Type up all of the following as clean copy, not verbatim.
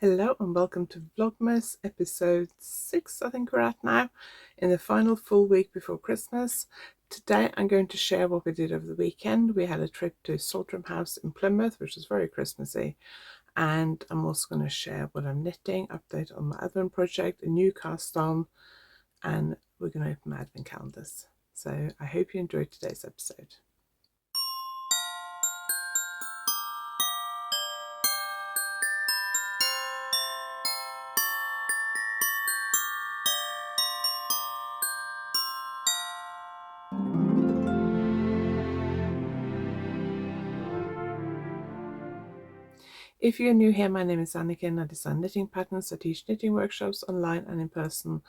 Hello and welcome to Vlogmas episode 6, I think we're at now, in the final full week before Christmas. Today I'm going to share what we did over the weekend. We had a trip to Saltram house in Plymouth, which was very Christmassy, and I'm also going to share what I'm knitting, update on my advent project, a new cast on, and we're going to open my advent calendars. So I hope you enjoyed today's episode. If you're new here, my name is Anniken. I design knitting patterns. I teach knitting workshops online and in person,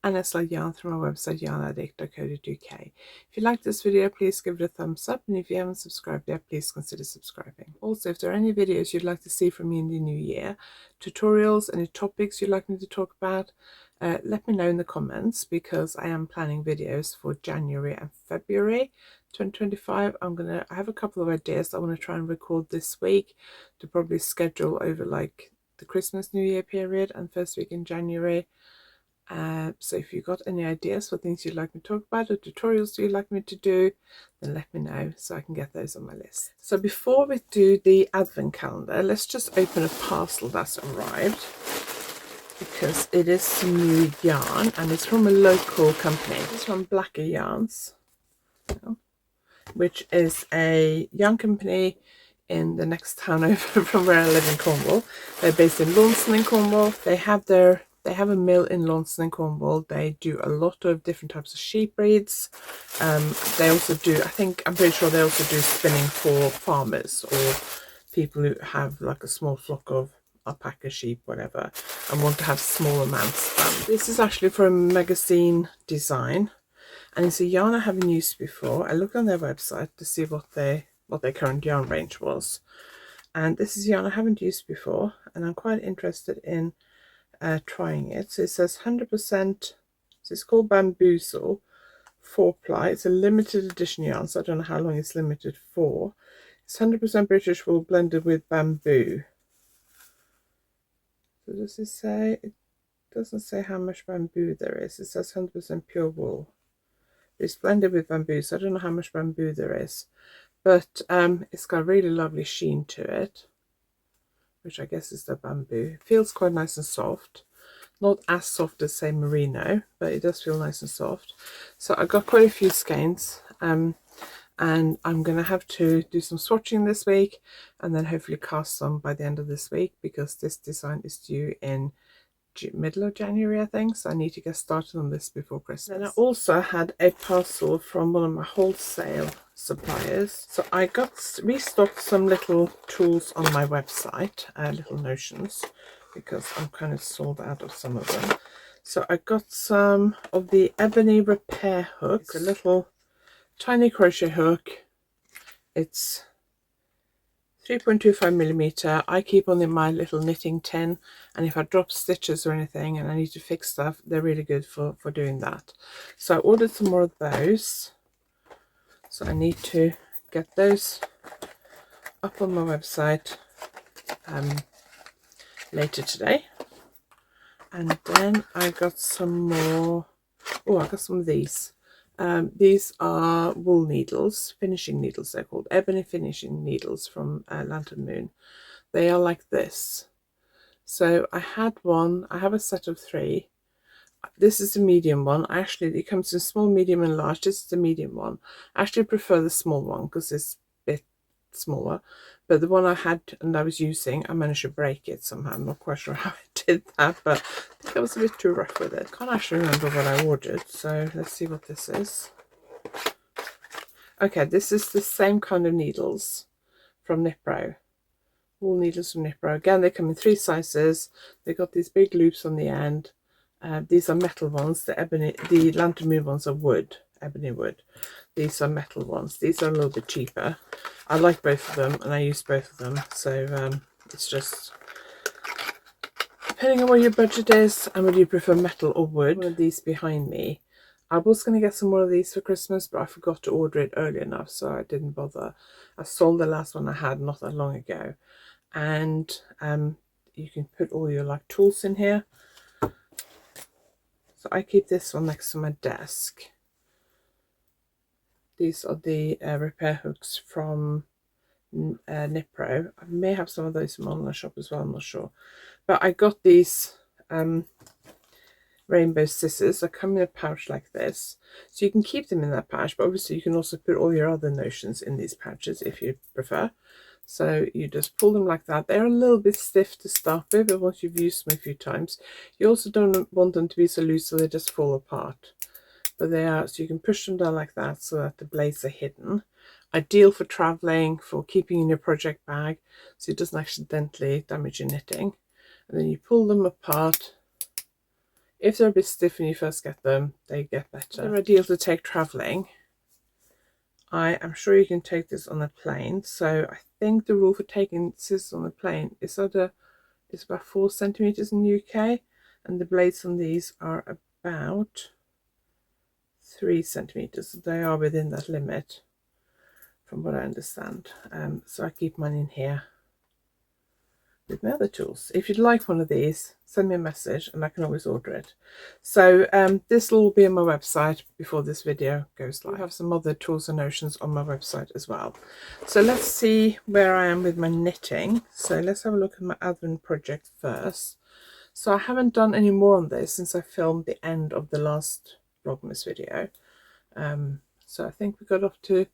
and I sell yarn through my website YarnAddict.co.uk. If you like this video, please give it a thumbs up, and if you haven't subscribed yet, please consider subscribing. Also, if there are any videos you'd like to see from me in the new year, tutorials, any topics you'd like me to talk about, let me know in the comments, because I am planning videos for January and February 2025. I have a couple of ideas I want to try and record this week to probably schedule over like the Christmas New Year period and first week in January. So if you've got any ideas for things you'd like me to talk about or tutorials you'd like me to do, then let me know so I can get those on my list. So before we do the advent calendar, let's just open a parcel that's arrived, because it is some new yarn and it's from a local company. It's from Blacker Yarns, which is a yarn company in the next town over from where I live in Cornwall. They're based in Launceston in Cornwall. They have a mill in Launceston in Cornwall. They do a lot of different types of sheep breeds. They also do, I'm pretty sure they also do spinning for farmers or people who have like a small flock of alpaca, sheep, whatever, and want to have small amounts done. This is actually for a magazine design, and it's a yarn I haven't used before. I looked on their website to see what their current yarn range was, and this is yarn I haven't used before, and I'm quite interested in trying it. So it says 100%, so it's called Bamboozle 4-ply. It's a limited edition yarn, so I don't know how long it's limited for. It's 100% British wool blended with bamboo. So does it say? It doesn't say how much bamboo there is. It says 100% pure wool. It's blended with bamboo, so I don't know how much bamboo there is, but it's got a really lovely sheen to it, which I guess is the bamboo. It feels quite nice and soft, not as soft as say merino, but it does feel nice and soft. So I got quite a few skeins, and I'm gonna have to do some swatching this week and then hopefully cast some by the end of this week, because this design is due in middle of January, I think, so I need to get started on this before Christmas. Then I also had a parcel from one of my wholesale suppliers, so I got restocked some little tools on my website, little notions, because I'm kind of sold out of some of them. So I got some of the ebony repair hooks. It's a little tiny crochet hook. It's 3.25mm. I keep them in my little knitting tin, and if I drop stitches or anything and I need to fix stuff, they're really good for doing that. So I ordered some more of those, so I need to get those up on my website later today. And then I got some more. I got some of these. These are wool needles, finishing needles they're called, ebony finishing needles from Lantern Moon. They are like this. So I have a set of 3. This is the medium one. Actually, it comes in small, medium and large. This is the medium one. I actually prefer the small one because it's a bit smaller, but the one I had and I was using, I managed to break it somehow. I'm not quite sure how I did that, but I think I was a bit too rough with it. Can't actually remember what I ordered, so let's see what this is. Okay, this is the same kind of needles from Knitpro. Wool needles from Knitpro. Again, they come in 3 sizes. They got these big loops on the end. These are metal ones. The Lantern Moon ones are wood, ebony wood. These are metal ones. These are a little bit cheaper. I like both of them and I use both of them. So it's just depending on what your budget is and whether you prefer metal or wood. One of these behind me. I was going to get some more of these for Christmas, but I forgot to order it early enough, so I didn't bother. I sold the last one I had not that long ago. And you can put all your like tools in here. So I keep this one next to my desk. These are the repair hooks from Nipro. I may have some of those from online shop as well, I'm not sure. But I got these rainbow scissors. They come in a pouch like this, so you can keep them in that pouch, but obviously you can also put all your other notions in these pouches if you prefer. So you just pull them like that. They're a little bit stiff to start with, but once you've used them a few times, you also don't want them to be so loose so they just fall apart. But they are, so you can push them down like that so that the blades are hidden. Ideal for traveling, for keeping in your project bag, so it doesn't accidentally damage your knitting. And then you pull them apart. If they're a bit stiff when you first get them, they get better. They're ideal to take traveling. I am sure you can take this on a plane. So I think the rule for taking scissors on a plane is about 4 centimeters in the UK, and the blades on these are about 3 centimeters. So they are within that limit, from what I understand. So I keep mine in here with my other tools. If you'd like one of these, send me a message and I can always order it. So this will all be on my website before this video goes live. I have some other tools and notions on my website as well. So let's see where I am with my knitting. So let's have a look at my advent project first. So I haven't done any more on this since I filmed the end of the last Vlogmas video. So I think we got up to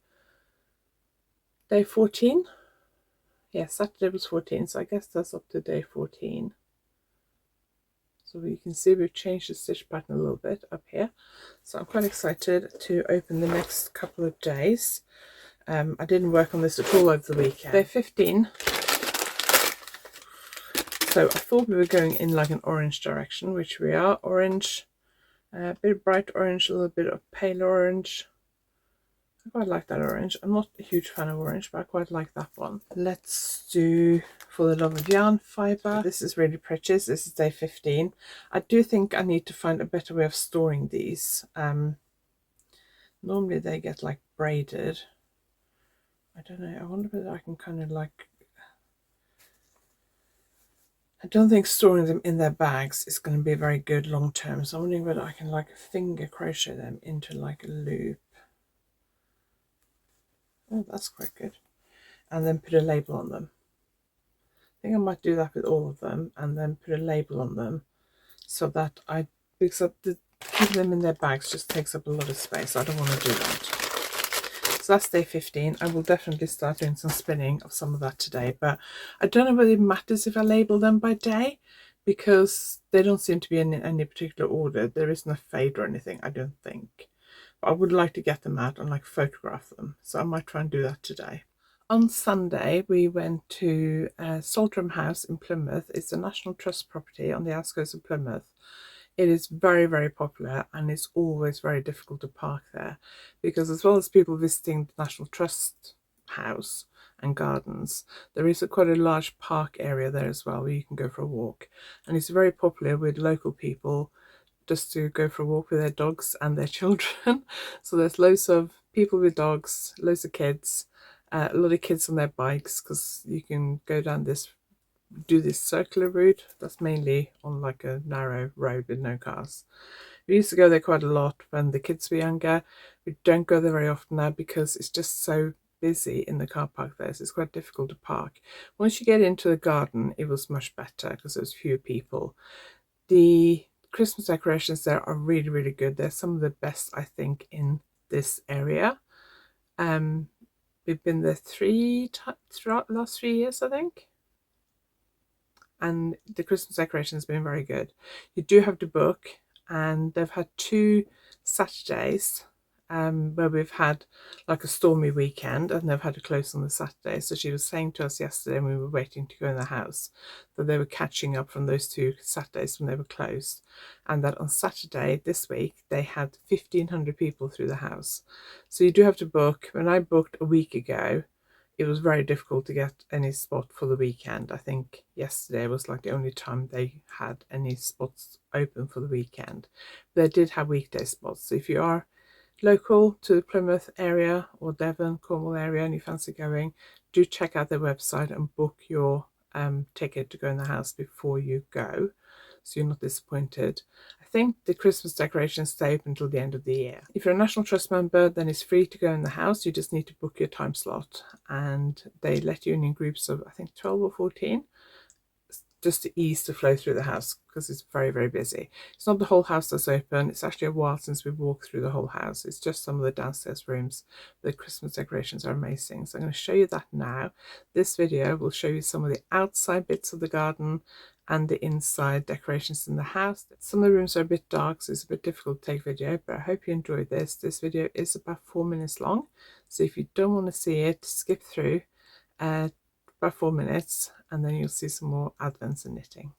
day 14. Yeah, Saturday was 14, so I guess that's up to day 14. So you can see we've changed the stitch pattern a little bit up here. So I'm quite excited to open the next couple of days. I didn't work on this at all over the weekend. Day 15. So I thought we were going in like an orange direction, which we are. Orange, a bit of bright orange, a little bit of pale orange. I quite like that orange. I'm not a huge fan of orange, but I quite like that one. Let's do For the Love of Yarn fibre. This is really precious. This is day 15. I do think I need to find a better way of storing these. Normally they get like braided. I don't know. I wonder whether I can kind of like... I don't think storing them in their bags is going to be very good long term. So I'm wondering whether I can like finger crochet them into like a loop. Oh, that's quite good. And then put a label on them. I think I might do that with all of them and then put a label on them so that because keeping them in their bags just takes up a lot of space. I don't want to do that. So that's day 15. I will definitely start doing some spinning of some of that today, but I don't know whether it matters if I label them by day because they don't seem to be in any particular order. There isn't a fade or anything, I don't think. But I would like to get them out and like photograph them, so I might try and do that today. On Sunday, we went to Saltram House in Plymouth. It's a National Trust property on the outskirts of Plymouth. It is very, very popular and it's always very difficult to park there because as well as people visiting the National Trust house and gardens, there is quite a large park area there as well where you can go for a walk. And it's very popular with local people just to go for a walk with their dogs and their children. So there's loads of people with dogs, loads of kids, a lot of kids on their bikes because you can go down do this circular route that's mainly on like a narrow road with no cars. We used to go there quite a lot when the kids were younger. We don't go there very often now because it's just so busy in the car park there, so it's quite difficult to park. Once you get into the garden, it was much better because there's fewer people. The Christmas decorations there are really, really good. They're some of the best, I think, in this area. We've been there throughout the last 3 years, I think. And the Christmas decoration has been very good. You do have to book, and they've had 2 Saturdays where we've had like a stormy weekend and they've had to close on the Saturday. So she was saying to us yesterday when we were waiting to go in the house that they were catching up from those 2 Saturdays when they were closed, and that on Saturday this week they had 1,500 people through the house. So you do have to book. When I booked a week ago, it was very difficult to get any spot for the weekend. I think yesterday was like the only time they had any spots open for the weekend. They did have weekday spots. So if you are local to the Plymouth area or Devon, Cornwall area and you fancy going, do check out their website and book your ticket to go in the house before you go, so you're not disappointed. I think the Christmas decorations stay open until the end of the year. If you're a National Trust member, then it's free to go in the house. You just need to book your time slot, and they let you in groups of, I think, 12 or 14, just to ease the flow through the house, because it's very, very busy. It's not the whole house that's open. It's actually a while since we've walked through the whole house. It's just some of the downstairs rooms. The Christmas decorations are amazing. So I'm going to show you that now. This video will show you some of the outside bits of the garden and the inside decorations in the house. Some of the rooms are a bit dark, so it's a bit difficult to take video, but I hope you enjoyed this. This video is about 4 minutes long, so if you don't want to see it, skip through about 4 minutes, and then you'll see some more advents and knitting.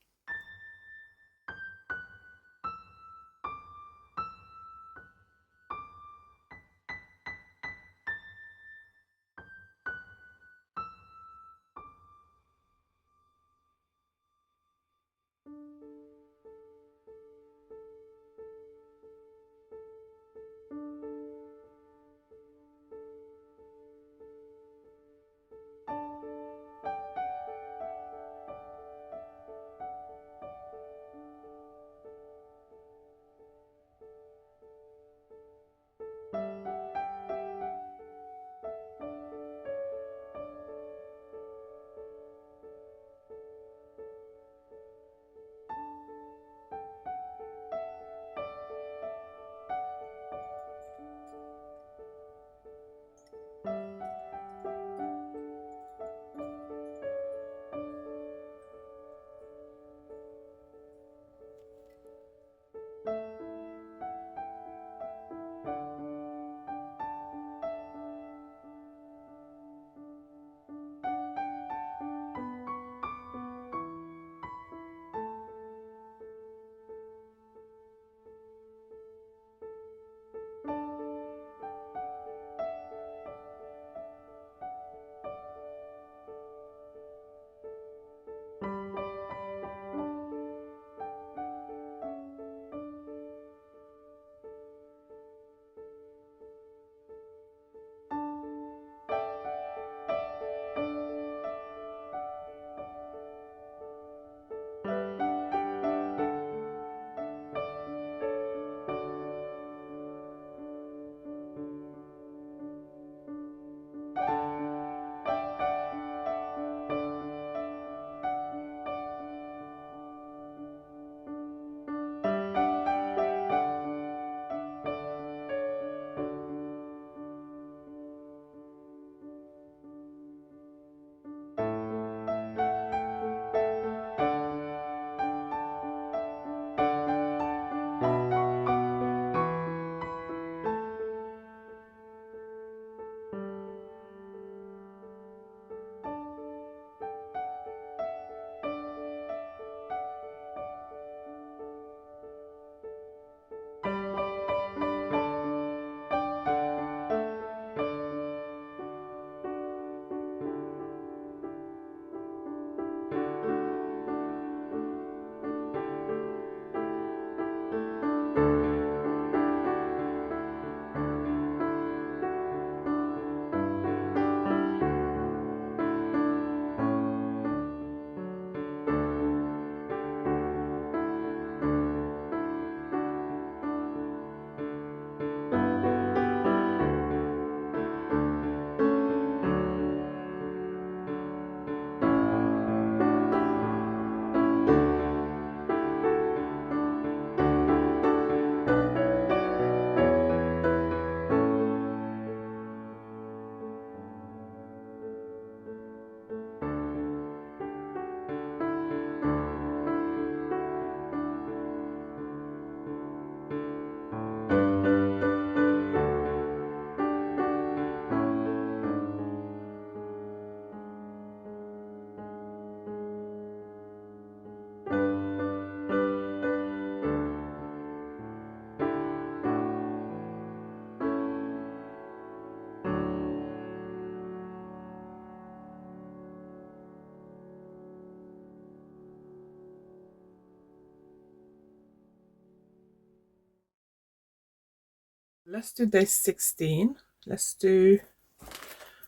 Let's do day 16. Let's do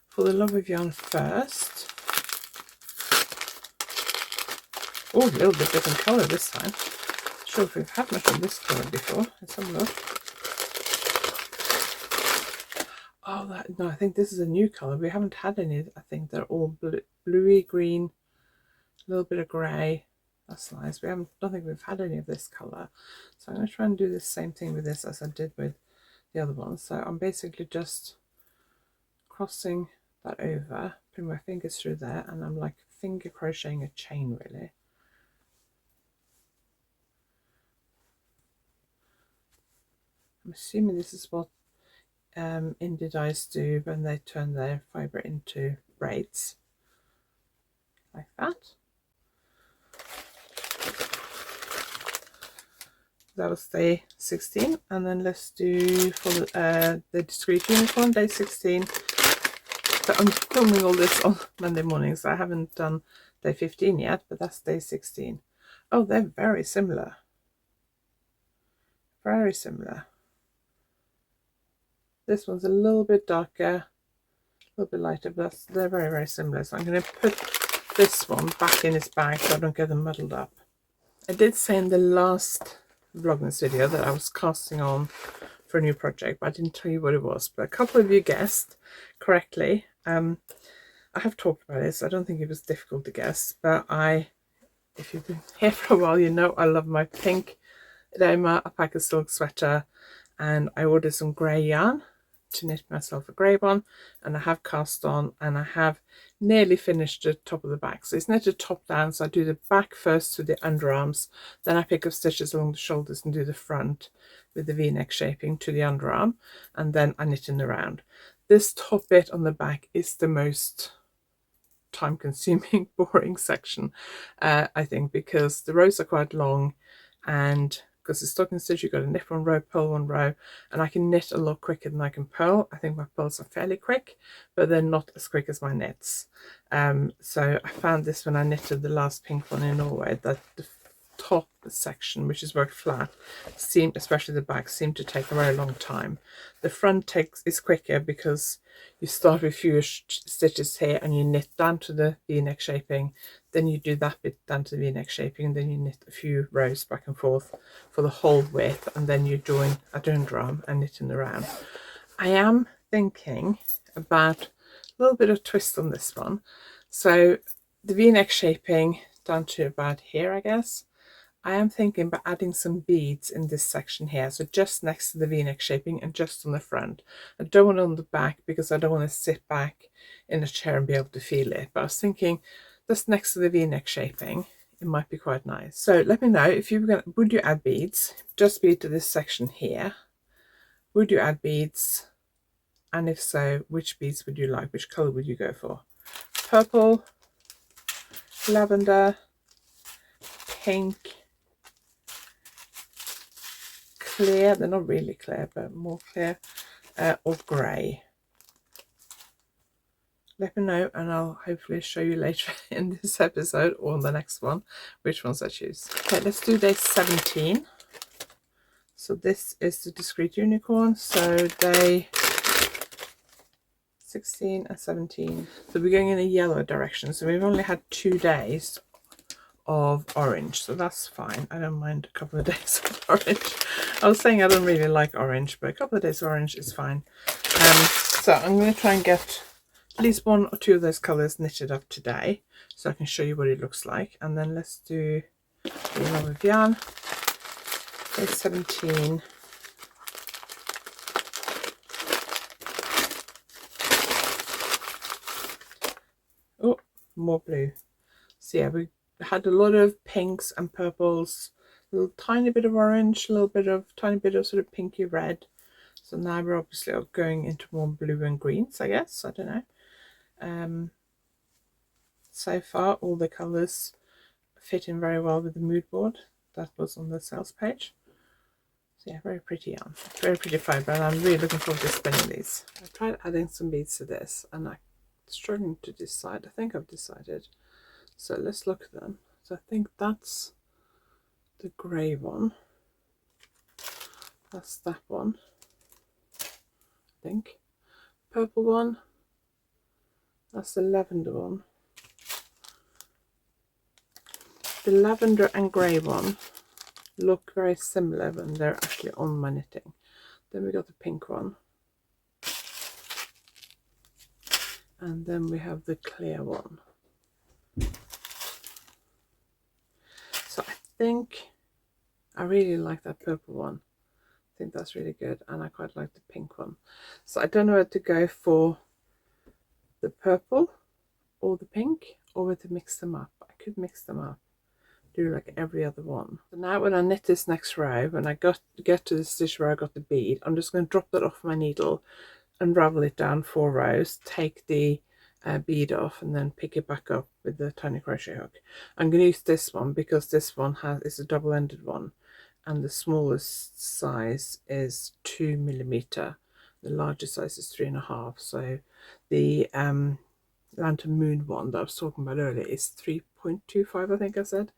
For the Love of Yarn first. Oh, a little bit different colour this time. Not sure if we've had much of this colour before. Let's have a look. Oh, no, I think this is a new colour. We haven't had any. I think they're all bluey green, a little bit of grey. That's nice. We don't think we've had any of this colour. So I'm going to try and do the same thing with this as I did with the other one. So I'm basically just crossing that over, putting my fingers through there, and I'm like finger crocheting a chain really. I'm assuming this is what indie dyes do when they turn their fibre into braids, like that. That was day 16, and then let's do for the discreet unicorn, day 16. So I'm filming all this on Monday morning, so I haven't done day 15 yet, but that's day 16. Oh, they're very similar. Very similar. This one's a little bit darker, a little bit lighter, but they're very, very similar. So I'm going to put this one back in its bag so I don't get them muddled up. I did say in the last Vlogmas video that I was casting on for a new project, but I didn't tell you what it was. But a couple of you guessed correctly. I have talked about this. I don't think it was difficult to guess, but if you've been here for a while, you know I love my pink Dama alpaca silk sweater, and I ordered some grey yarn to knit myself a grey one, and I have cast on, and I have nearly finished the top of the back. So it's knitted top down, so I do the back first to the underarms, then I pick up stitches along the shoulders and do the front with the v-neck shaping to the underarm, and then I knit in the round. This top bit on the back is the most time consuming, boring section, I think, because the rows are quite long, and because it's stocking stitch, you've got to knit one row, purl one row, and I can knit a lot quicker than I can purl. I think my purls are fairly quick, but they're not as quick as my knits. So I found this when I knitted the last pink one in Norway, that the top section, which is worked flat, seemed, especially the back, seemed to take a very long time. The front is quicker because you start with fewer stitches here and you knit down to the v-neck shaping, then you do that bit down to the v-neck shaping, and then you knit a few rows back and forth for the whole width, and then you join at the underarm and knit in the round. I am thinking about a little bit of twist on this one. So the v-neck shaping down to about here, I guess. I am thinking about adding some beads in this section here, so just next to the v-neck shaping and just on the front. I don't want it on the back because I don't want to sit back in a chair and be able to feel it, but I was thinking just next to the v-neck shaping, it might be quite nice. So let me know if you would you add beads, just bead to this section here. Would you add beads, and if so, which beads would you like? Which color would you go for? Purple, lavender, pink, clear, they're not really clear but more clear, or grey. Let me know and I'll hopefully show you later in this episode or on the next one which ones I choose. Okay, let's do day 17. So this is the discreet unicorn, so day 16 and 17. So we're going in a yellow direction, so we've only had 2 days of orange, so that's fine. I don't mind a couple of days of orange. I was saying I don't really like orange, but a couple of days of orange is fine. So I'm going to try and get at least 1 or 2 of those colors knitted up today so I can show you what it looks like. And then let's do the yellow with yarn, day 17. Oh, more blue. So yeah, we had a lot of pinks and purples, a little tiny bit of orange, a little bit of tiny bit of sort of pinky red. So now we're obviously going into more blue and greens, I guess. I don't know. So far all the colors fit in very well with the mood board that was on the sales page. So yeah, very pretty yarn, very pretty fibre, and I'm really looking forward to spinning these. I tried adding some beads to this and I'm struggling to decide. I think I've decided. So let's look at them. So I think that's the grey one. That's that one. I think. Purple one. That's the lavender one. The lavender and grey one look very similar when they're actually on my knitting. Then we got the pink one. And then we have the clear one. So I think I really like that purple one. I think that's really good, and I quite like the pink one. So I don't know whether to go for the purple or the pink, or whether to mix them up. I could mix them up, do like every other one. So now when I knit this next row, when I get to the stitch where I got the bead, I'm just going to drop that off my needle, unravel it down 4 rows, take the bead off, and then pick it back up with the tiny crochet hook. I'm going to use this one because this one is a double-ended one, and the smallest size is 2mm. The largest size is 3.5. So the Lantern Moon one that I was talking about earlier is 3.25, I think I said.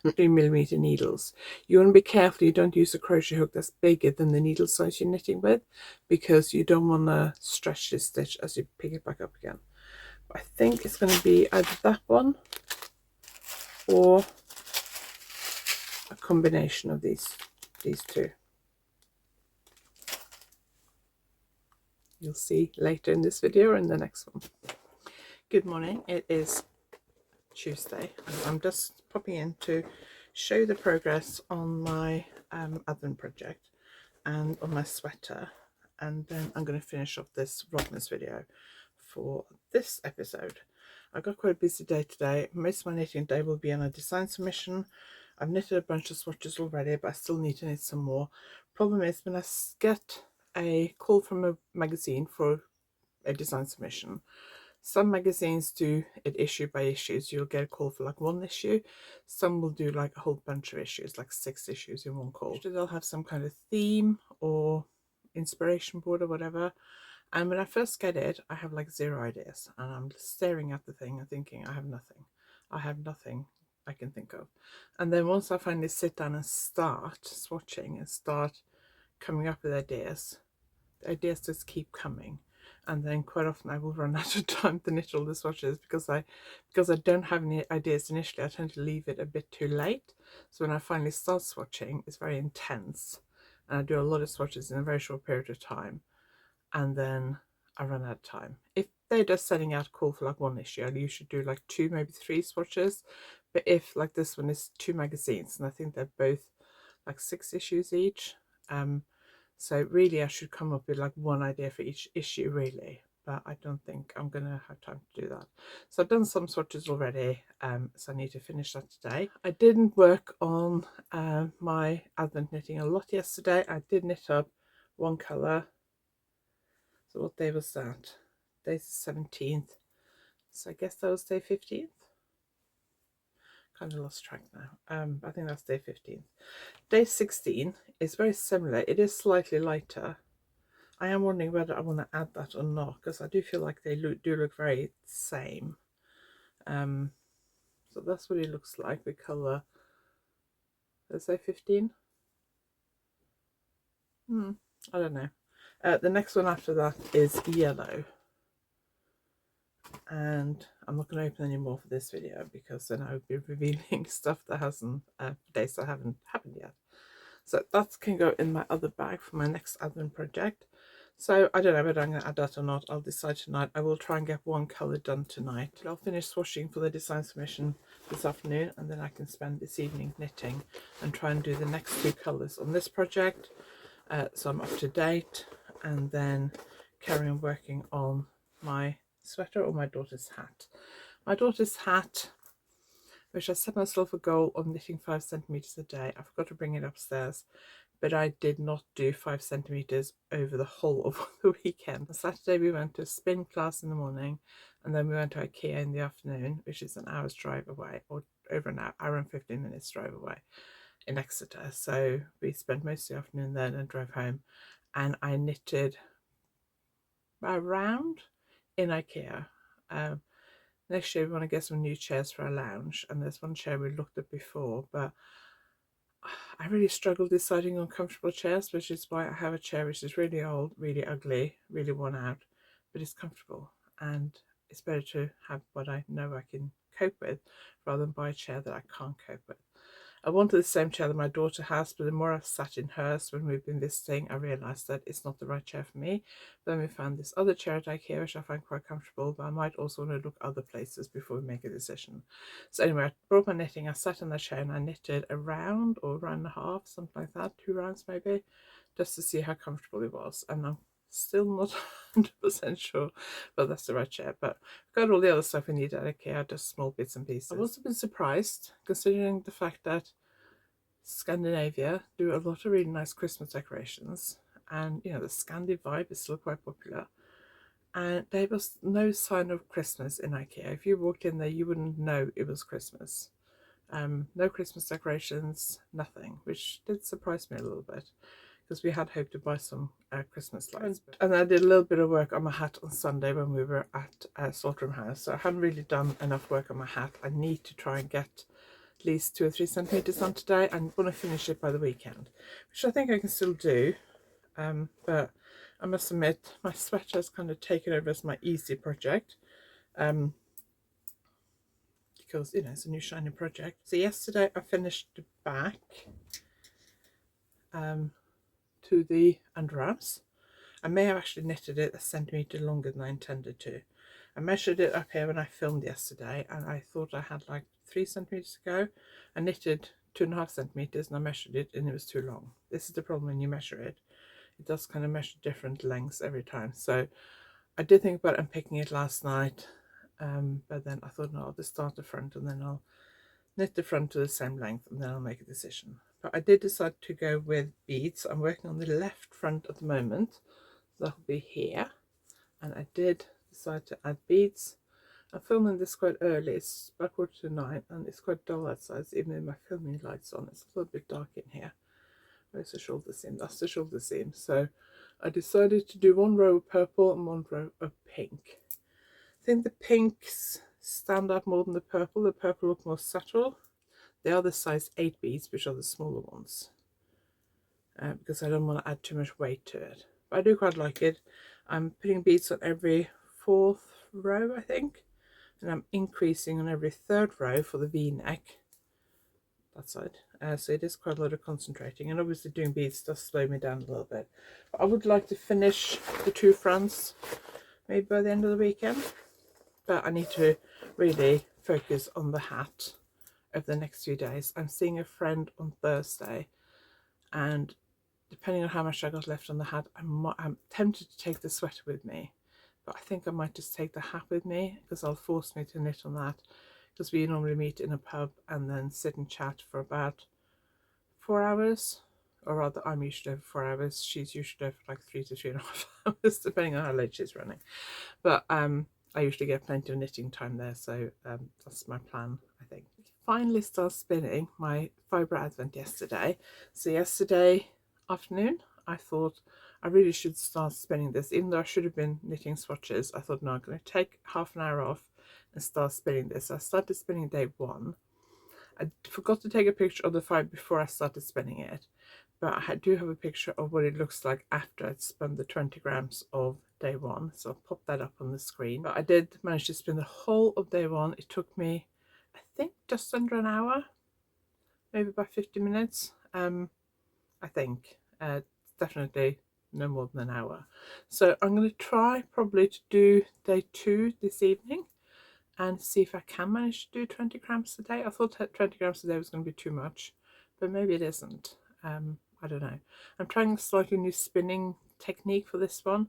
3mm needles. You want to be careful you don't use a crochet hook that's bigger than the needle size you're knitting with, because you don't want to stretch this stitch as you pick it back up again. But I think it's going to be either that one or a combination of these two. You'll see later in this video or in the next one. Good morning, it is Tuesday, and I'm just popping in to show the progress on my advent project and on my sweater, and then I'm going to finish off this Vlogmas video for this episode. I've got quite a busy day today. Most of my knitting day will be on a design submission. I've knitted a bunch of swatches already, but I still need to knit some more. Problem is, when I get a call from a magazine for a design submission, some magazines do it issue by issues. You'll get a call for like 1 issue. Some will do like a whole bunch of issues, like 6 issues in one call. Usually they'll have some kind of theme or inspiration board or whatever. And when I first get it, I have like 0 ideas, and I'm just staring at the thing and thinking, I have nothing. I have nothing I can think of. And then once I finally sit down and start swatching and start coming up with ideas, the ideas just keep coming. And then quite often I will run out of time to knit all the swatches because I don't have any ideas initially. I tend to leave it a bit too late. So when I finally start swatching, it's very intense, and I do a lot of swatches in a very short period of time, and then I run out of time. If they're just sending out a call for like 1 issue, you should do like 2, maybe 3 swatches. But if like this one is 2 magazines, and I think they're both like 6 issues each, so really I should come up with like 1 idea for each issue really, but I don't think I'm gonna have time to do that. So I've done some swatches already, so I need to finish that today. I didn't work on my advent knitting a lot yesterday. I did knit up 1 colour. So what day was that? Day's the 17th. So I guess that was day 15th. Kind of lost track now. I think that's day 15th. Day 16 is very similar. It is slightly lighter. I am wondering whether I want to add that or not, because I do feel like they do look very same. So that's what it looks like with colour. Let's say 15. I don't know. The next one after that is yellow, and I'm not going to open any more for this video because then I would be revealing stuff that hasn't dates that haven't happened yet. So that can go in my other bag for my next advent project. So I don't know whether I'm going to add that or not. I'll decide tonight. I will try and get 1 colour done tonight. I'll finish swatching for the design submission this afternoon, and then I can spend this evening knitting and try and do the next 2 colours on this project. So I'm up to date, and then carry on working on my sweater or my daughter's hat. My daughter's hat, which I set myself a goal of knitting 5 centimeters a day. I forgot to bring it upstairs, but I did not do 5 centimeters over the whole of the weekend. On Saturday we went to a spin class in the morning, and then we went to IKEA in the afternoon, which is an hour's drive away, or over an hour and 15 minutes drive away in Exeter. So we spent most of the afternoon there and drove home, and I knitted around in IKEA. Next year we want to get some new chairs for our lounge, and there's one chair we looked at before, but I really struggled deciding on comfortable chairs, which is why I have a chair which is really old, really ugly, really worn out, but it's comfortable, and it's better to have what I know I can cope with, rather than buy a chair that I can't cope with. I wanted the same chair that my daughter has, but the more I've sat in hers when we've been visiting, I realised that it's not the right chair for me. Then we found this other chair at IKEA, which I find quite comfortable, but I might also want to look other places before we make a decision. So anyway, I brought my knitting, I sat in the chair and I knitted a round or a round and a half, something like that, 2 rounds maybe, just to see how comfortable it was. And I'm still not 100% sure but that's the right chair, but I've got all the other stuff we need at IKEA, just small bits and pieces. I've also been surprised, considering the fact that Scandinavia do a lot of really nice Christmas decorations, and you know, the Scandi vibe is still quite popular, and there was no sign of Christmas in IKEA. If you walked in there, you wouldn't know it was Christmas. No Christmas decorations, nothing, which did surprise me a little bit, because we had hoped to buy some Christmas lights. And I did a little bit of work on my hat on Sunday when we were at Saltram house, so I haven't really done enough work on my hat. I need to try and get at least 2 or 3 centimeters on today. I'm going to finish it by the weekend, which I think I can still do, but I must admit my sweater has kind of taken over as my easy project, because you know, it's a new shiny project. So yesterday I finished the back to the underarms. I may have actually knitted it a centimetre longer than I intended to. I measured it up here when I filmed yesterday, and I thought I had like 3 centimetres to go. I knitted 2.5 centimetres and I measured it and it was too long. This is the problem when you measure it. It does kind of measure different lengths every time. So I did think about unpicking it last night, but then I thought, no, I'll just start the front and then I'll knit the front to the same length and then I'll make a decision. But I did decide to go with beads. I'm working on the left front at the moment. That'll be here, and I did decide to add beads. I'm filming this quite early, it's about 8:45 and it's quite dull outside, so even with my filming lights on it's a little bit dark in here. Where's the shoulder seam? That's the shoulder seam. So I decided to do 1 row of purple and 1 row of pink. I think the pinks stand out more than the purple. The purple look more subtle. They are the size 8 beads, which are the smaller ones, because I don't want to add too much weight to it. But I do quite like it. I'm putting beads on every 4th row, I think, and I'm increasing on every 3rd row for the V-neck, that side. So it is quite a lot of concentrating, and obviously doing beads does slow me down a little bit. But I would like to finish the 2 fronts maybe by the end of the weekend, but I need to really focus on the hat over the next few days. I'm seeing a friend on Thursday, and depending on how much I got left on the hat, I'm tempted to take the sweater with me, but I think I might just take the hat with me, because I'll force me to knit on that, because we normally meet in a pub and then sit and chat for about 4 hours, or rather I'm usually over 4 hours, she's usually over like 3 to 3.5 hours, depending on how late she's running. But I usually get plenty of knitting time there, so that's my plan, I think. Finally started spinning my fibre advent yesterday. So yesterday afternoon I thought I really should start spinning this, even though I should have been knitting swatches. I thought, no, I'm going to take half an hour off and start spinning this. I started spinning day 1. I forgot to take a picture of the fibre before I started spinning it, but I do have a picture of what it looks like after I'd spun the 20 grams of day 1, so I'll pop that up on the screen. But I did manage to spin the whole of day 1. It took me, I think, just under an hour, maybe about 50 minutes. I think definitely no more than an hour. So I'm going to try probably to do day 2 this evening and see if I can manage to do 20 grams a day. I thought 20 grams a day was going to be too much, but maybe it isn't. I don't know. I'm trying a slightly new spinning technique for this one.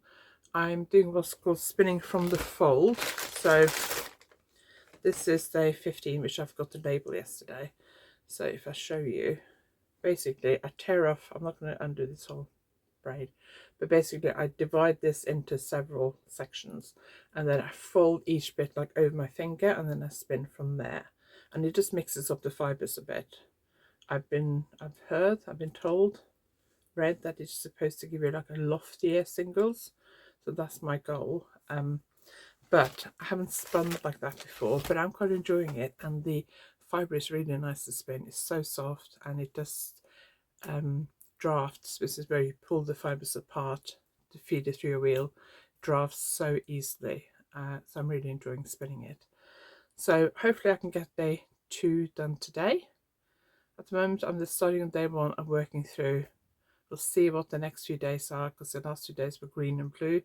I'm doing what's called spinning from the fold. So this is day 15, which I've got to label yesterday. So if I show you, basically I tear off, I'm not going to undo this whole braid, but basically I divide this into several sections, and then I fold each bit like over my finger, and then I spin from there, and it just mixes up the fibers a bit. I've been told, read that it's supposed to give you like a loftier singles, so that's my goal. But I haven't spun like that before, but I'm quite enjoying it, and the fibre is really nice to spin. It's so soft, and it just drafts. This is where you pull the fibres apart to feed it through your wheel. Drafts so easily, so I'm really enjoying spinning it. So hopefully I can get day 2 done today. At the moment I'm just starting on day 1 and working through. We'll see what the next few days are, because the last 2 days were green and blue,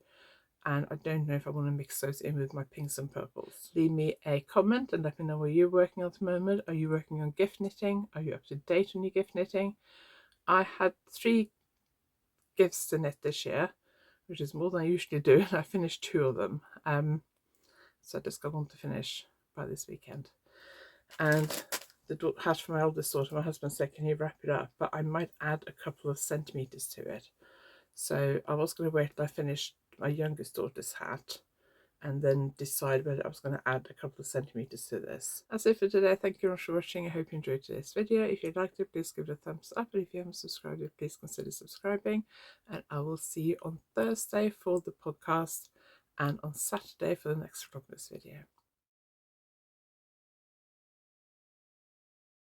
and I don't know if I want to mix those in with my pinks and purples. Leave me a comment and let me know what you're working on at the moment. Are you working on gift knitting? Are you up to date on your gift knitting? I had 3 gifts to knit this year, which is more than I usually do, and I finished 2 of them. So I just got one to finish by this weekend. And the hat for my eldest daughter, my husband said, can you wrap it up? But I might add a couple of centimetres to it. So I was going to wait till I finished my youngest daughter's hat and then decide whether I was going to add a couple of centimetres to this. That's it for today. Thank you very much for watching. I hope you enjoyed today's video. If you liked it, please give it a thumbs up. And if you haven't subscribed yet, please consider subscribing. And I will see you on Thursday for the podcast and on Saturday for the next Vlogmas video.